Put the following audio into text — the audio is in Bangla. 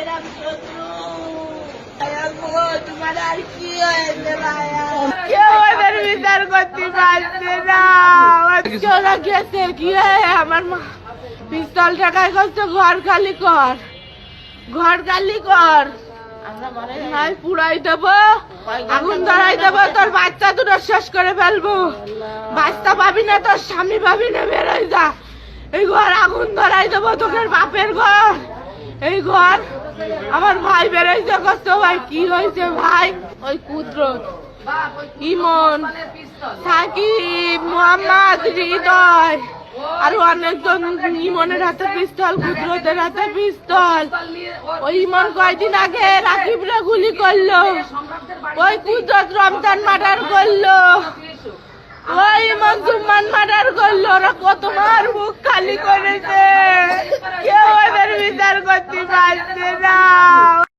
এরকম শত্রু তোমার আর কি হয়েছে ভাইয়া? কেউ ওদের বিচার করতে পারছে না। ওরা গেছে গিয়ে আমার মা পিস্তল টাকায় করছে ঘর খালি কর, ঘর খালি কর, পুরাই দেবো, আগুন ধরাই দেবো, তোর বাচ্চা দুটো শেষ করে ফেলবো, বাচ্চা পাবি না, তোর স্বামী পাবি না, বেরোয় যা, এই ঘর আগুন ধরাই দেবো, তোদের বাপের ঘর, এই ঘর। আমার ভাই বেরোইছে কষ্ট। ভাই কি হয়েছে ভাই? ওই কুদরত, ইমন, সাকিব, মোহাম্মদ, হৃদয় আর অনেকজন, ইমনের হাতে পিস্তল, কুদরতের হাতে পিস্তল। ওই ইমন কয়দিন আগে রাকিবরে গুলি করলো, ওই কুদরত রমজান মার্ডার করলো, ওই ইমন জুম্মান মার্ডার করলো। ওরা কত মার মুখ খালি করেছে, কেউ ওদের বিচার করতে